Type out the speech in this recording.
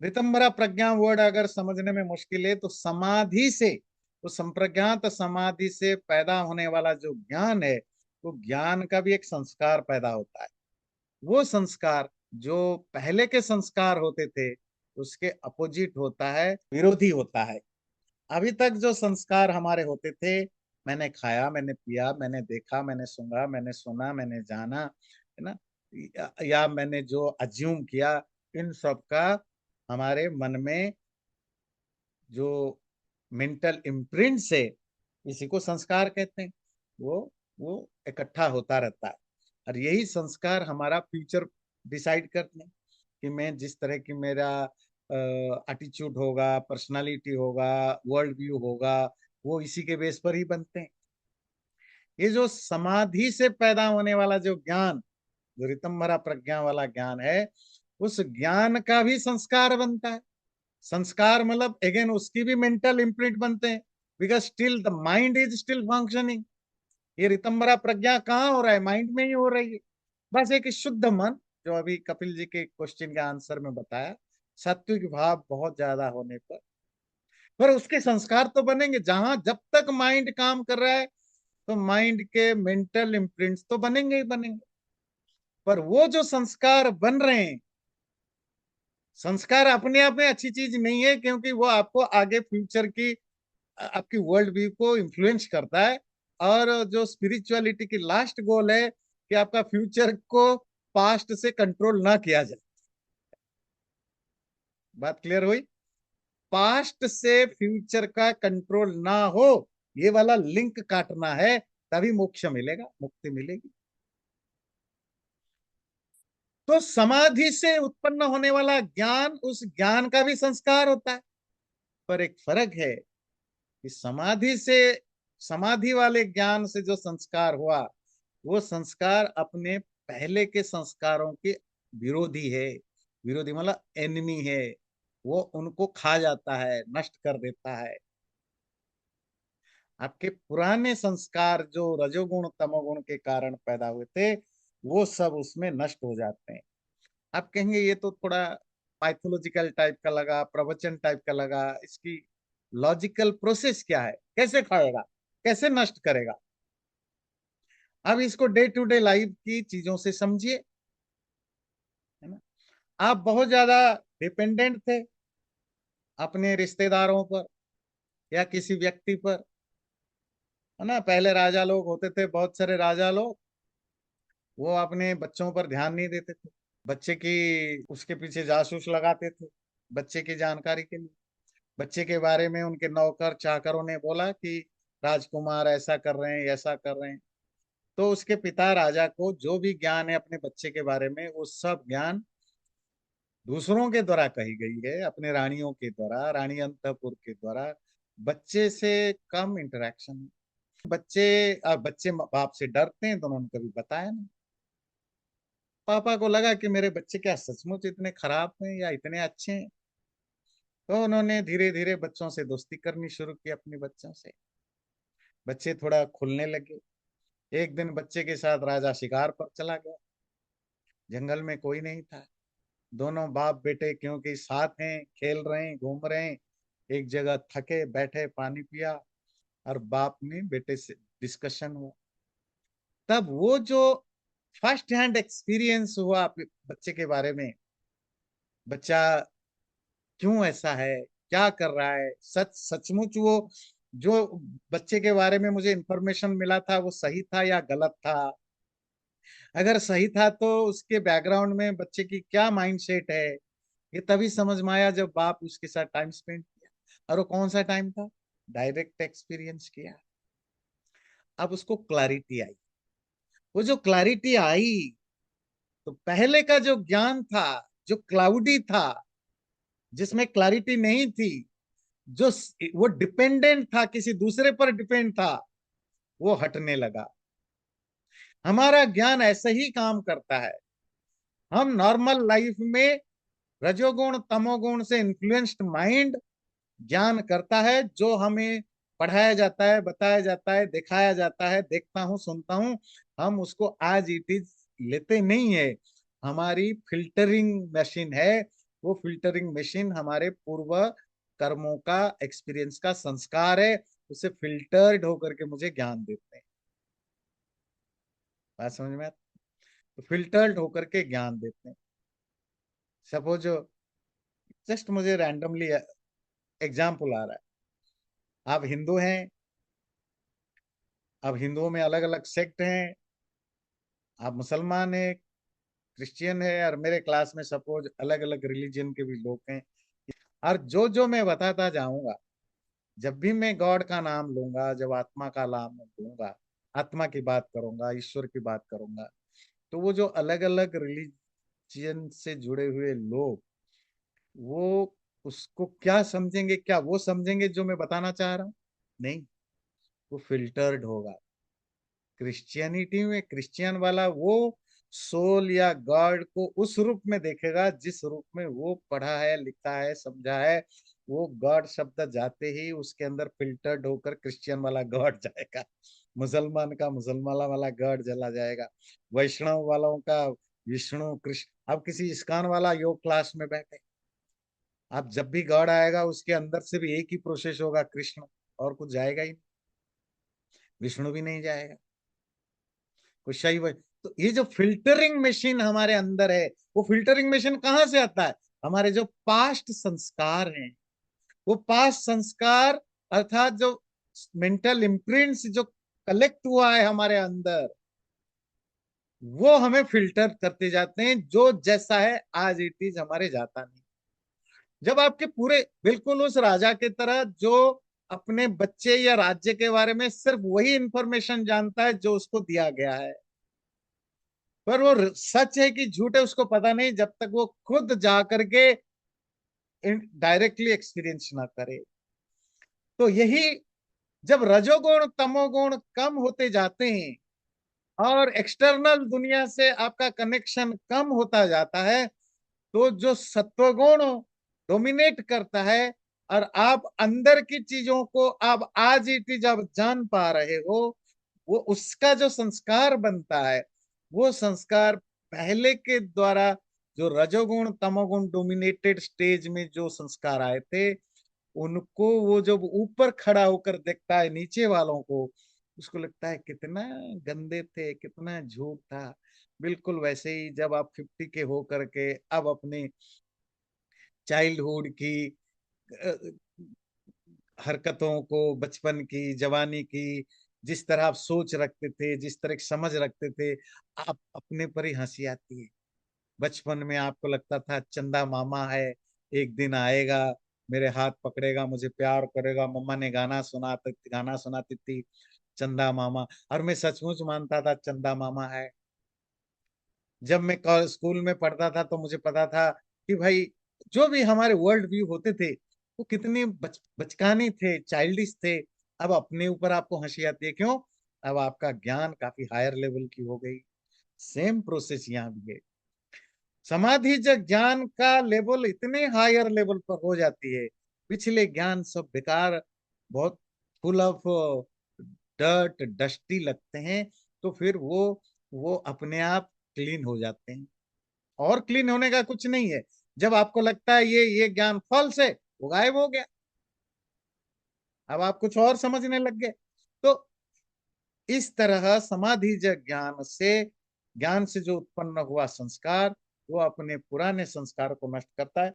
ऋतंभरा प्रज्ञा word अगर समझने में मुश्किल है तो समाधि से, तो संप्रज्ञात समाधि से पैदा होने वाला जो ज्ञान है, वो ज्ञान का भी एक संस्कार पैदा होता है। वो संस्कार जो पहले के संस्कार होते थे उसके अपोजिट होता है, विरोधी होता है। अभी तक जो संस्कार हमारे होते थे, मैंने खाया, मैंने पिया, मैंने देखा, मैंने सुना, मैंने सुना, मैंने जाना, है ना, या मैंने जो अज्यूम किया, इन सब का हमारे मन में जो मेंटल इम्प्रिंट से, इसी को संस्कार कहते हैं, वो इकट्ठा होता रहता है। और यही संस्कार हमारा फ्यूचर डिसाइड करते हैं कि मैं जिस तरह की मेरा एटीट्यूड होगा, पर्सनालिटी होगा, वर्ल्ड व्यू होगा, वो इसी के बेस पर ही बनते हैं। ये जो समाधि से पैदा होने वाला जो ज्ञान, जो ऋतंभरा प्रज्ञा वाला ज्ञान है, उस ज्ञान का भी संस्कार बनता है। संस्कार मतलब अगेन उसकी भी मेंटल इम्प्रिंट बनते हैं, because still the mind is still functioning. ये ऋतंभरा प्रज्ञा कहाँ हो रहा है? माइंड में ही हो रही है। बस एक शुद्ध मन, जो अभी कपिल जी के क्वेश्चन के आंसर में बताया, सात्विक भाव बहुत ज्यादा होने पर उसके संस्कार तो बनेंगे। जहां जब तक माइंड काम कर रहा है तो माइंड के मेंटल इम्प्रिंट्स तो बनेंगे ही बनेंगे। पर वो जो संस्कार बन रहे हैं, संस्कार अपने आप में अच्छी चीज नहीं है, क्योंकि वो आपको आगे फ्यूचर की, आपकी वर्ल्ड व्यू को इन्फ्लुएंस करता है। और जो स्पिरिचुअलिटी की लास्ट गोल है कि आपका फ्यूचर को पास्ट से कंट्रोल ना किया जाए। बात क्लियर हुई? पास्ट से फ्यूचर का कंट्रोल ना हो, ये वाला लिंक काटना है, तभी मोक्ष मिलेगा, मुक्ति मिलेगी। तो समाधि से उत्पन्न होने वाला ज्ञान, उस ज्ञान का भी संस्कार होता है। पर एक फर्क है कि समाधि से, समाधि वाले ज्ञान से जो संस्कार हुआ, वो संस्कार अपने पहले के संस्कारों के विरोधी है। विरोधी मतलब एनिमी है। वो उनको खा जाता है, नष्ट कर देता है। आपके पुराने संस्कार जो रजोगुण तमोगुण के कारण पैदा हुए थे, वो सब उसमें नष्ट हो जाते हैं। आप कहेंगे ये तो थोड़ा माइथोलॉजिकल टाइप का लगा, प्रवचन टाइप का लगा, इसकी लॉजिकल प्रोसेस क्या है, कैसे खाएगा, कैसे नष्ट करेगा? अब इसको डे टू डे लाइफ की चीजों से समझिए, है ना। आप बहुत ज्यादा डिपेंडेंट थे अपने रिश्तेदारों पर या किसी व्यक्ति पर, है ना। पहले राजा लोग होते थे, बहुत सारे राजा लोग, वो अपने बच्चों पर ध्यान नहीं देते थे। बच्चे की उसके पीछे जासूस लगाते थे, बच्चे की जानकारी के लिए। बच्चे के बारे में उनके नौकर चाकरों ने बोला कि राजकुमार ऐसा कर रहे हैं, ऐसा कर रहे हैं। तो उसके पिता राजा को जो भी ज्ञान है अपने बच्चे के बारे में, वो सब ज्ञान दूसरों के द्वारा कही गई है, अपने रानियों के द्वारा, रानी अंतपुर के द्वारा। बच्चे से कम इंटरेक्शन। बच्चे बाप से डरते हैं, तो उन्होंने कभी बताया नहीं। पापा को लगा कि मेरे बच्चे क्या सचमुच इतने खराब हैं या इतने अच्छे हैं। तो उन्होंने धीरे धीरे बच्चों से दोस्ती करनी शुरू की, अपने बच्चों से। बच्चे थोड़ा खुलने लगे। एक दिन बच्चे के साथ राजा शिकार पर चला गया। जंगल में कोई नहीं था। दोनों बाप बेटे क्योंकि साथ हैं, खेल रहे हैं, घूम रहे हैं, एक जगह थके बैठे पानी पिया, और बाप ने बेटे से डिस्कशन हुआ। तब वो जो फर्स्ट हैंड एक्सपीरियंस हुआ बच्चे के बारे में, बच्चा क्यों ऐसा है, क्या कर रहा है, सचमुच वो जो बच्चे के बारे में मुझे इंफॉर्मेशन मिला था वो सही था या गलत था। अगर सही था तो उसके बैकग्राउंड में बच्चे की क्या माइंड सेट है, ये तभी समझ में आया जब बाप उसके साथ टाइम स्पेंड किया। और वो कौन सा टाइम था? डायरेक्ट एक्सपीरियंस किया। अब उसको क्लैरिटी आई। वो जो क्लैरिटी आई, तो पहले का जो ज्ञान था, जो क्लाउडी था, जिसमें क्लैरिटी नहीं थी, जो वो डिपेंडेंट था, किसी दूसरे पर डिपेंड था, वो हटने लगा। हमारा ज्ञान ऐसे ही काम करता है। हम नॉर्मल लाइफ में रजोगुण तमोगुण से इन्फ्लुएंस्ड माइंड ज्ञान करता है, जो हमें पढ़ाया जाता है, बताया जाता है, दिखाया जाता है, देखता हूं, सुनता हूं, हम उसको आज इट इज लेते नहीं है। हमारी फिल्टरिंग मशीन है, वो फिल्टरिंग मशीन हमारे पूर्व कर्मों का, एक्सपीरियंस का संस्कार है, उसे फिल्टर्ड होकर के मुझे ज्ञान देते हैं। बात समझ में आती? तो फिल्टर्ड होकर के ज्ञान देते हैं। सपोज जस्ट मुझे रैंडमली एग्जाम्पल आ रहा है, आप हिंदू हैं, अब हिंदुओं में अलग अलग सेक्ट हैं, आप मुसलमान हैं, क्रिश्चियन है, और मेरे क्लास में सपोज अलग अलग रिलीजन के भी लोग हैं, और जो जो मैं बताता जाऊंगा, जब भी मैं गॉड का नाम लूंगा, जब आत्मा का नाम लूंगा, आत्मा की बात करूंगा, ईश्वर की बात करूंगा, तो वो जो अलग अलग रिलीजन से जुड़े हुए लोग, वो उसको क्या समझेंगे? क्या वो समझेंगे जो मैं बताना चाह रहा हूँ? नहीं, वो फिल्टर्ड होगा। क्रिश्चियनिटी में क्रिश्चियन वाला वो सोल या गॉड को उस रूप में देखेगा जिस रूप में वो पढ़ा है, लिखा है, समझा है। वो गॉड शब्द जाते ही उसके अंदर फिल्टर्ड होकर क्रिश्चियन वाला गॉड जाएगा, मुसलमान का मुसलमान वाला गॉड चला जाएगा, वैष्णव वालों का विष्णु कृष्ण। अब किसी इस्कॉन वाला योग क्लास में बैठे, आप जब भी गॉड आएगा उसके अंदर से भी एक ही प्रोसेस होगा, कृष्ण, और कुछ जाएगा ही नहीं, विष्णु भी नहीं जाएगा, कुछ शैव। तो ये जो फिल्टरिंग मशीन हमारे अंदर है, वो फिल्टरिंग मशीन कहाँ से आता है? हमारे जो पास्ट संस्कार हैं, वो पास्ट संस्कार, अर्थात जो मेंटल इम्प्रिंट्स जो कलेक्ट हुआ है हमारे अंदर, वो हमें फिल्टर करते जाते हैं, जो जैसा है आज इट इज हमारे जाता नहीं। जब आपके पूरे बिल्कुल उस राजा के तरह जो अपने बच्चे या राज्य के बारे में सिर्फ वही इंफॉर्मेशन जानता है जो उसको दिया गया है, पर वो सच है कि झूठ है उसको पता नहीं, जब तक वो खुद जा करके डायरेक्टली एक्सपीरियंस ना करे। तो यही, जब रजोगुण तमोगुण कम होते जाते हैं और एक्सटर्नल दुनिया से आपका कनेक्शन कम होता जाता है, तो जो सत्वगुण डोमिनेट करता है, और आप अंदर की चीजों को आप आज इट इज आप जान पा रहे हो, वो उसका जो संस्कार बनता है, वो संस्कार पहले के द्वारा जो रजोगुण तमोगुण डोमिनेटेड स्टेज में जो संस्कार आए थे, उनको वो जब ऊपर खड़ा होकर देखता है नीचे वालों को, उसको लगता है कितना गंदे थे, कितना झूठ था। बिल्कुल वैसे ही जब आप 50 के हो करके अब अपने चाइल्डहुड की अ, हरकतों को, बचपन की, जवानी की, जिस तरह आप सोच रखते थे, जिस तरह की समझ रखते थे, आप अपने पर ही हंसी आती है। बचपन में आपको लगता था चंदा मामा है, एक दिन आएगा, मेरे हाथ पकड़ेगा, मुझे प्यार करेगा, मम्मा ने गाना सुनाती थी, चंदा मामा। और मैं सचमुच मानता था चंदा मामा है। जब मैं स्कूल में पढ़ता था तो मुझे पता था कि भाई जो भी हमारे वर्ल्ड व्यू होते थे, वो कितने बचकाने थे, चाइल्डिश थे। अब अपने ऊपर आपको हंसी आती है, क्यों? अब आपका ज्ञान काफी हायर लेवल की हो गई। सेम प्रोसेस यहाँ भी है। समाधि जब ज्ञान का लेवल इतने हायर लेवल पर हो जाती है, पिछले ज्ञान सब बेकार, बहुत फुल ऑफ डर्ट, डस्टी लगते हैं, तो फिर वो अपने आप क्लीन हो जाते हैं। और क्लीन होने का कुछ नहीं है। जब आपको लगता है ये ज्ञान फॉल्स है, वो गायब हो गया, अब आप कुछ और समझने लग गए। तो इस तरह समाधि ज्ञान से जो उत्पन्न हुआ संस्कार, वो अपने पुराने संस्कार को नष्ट करता है।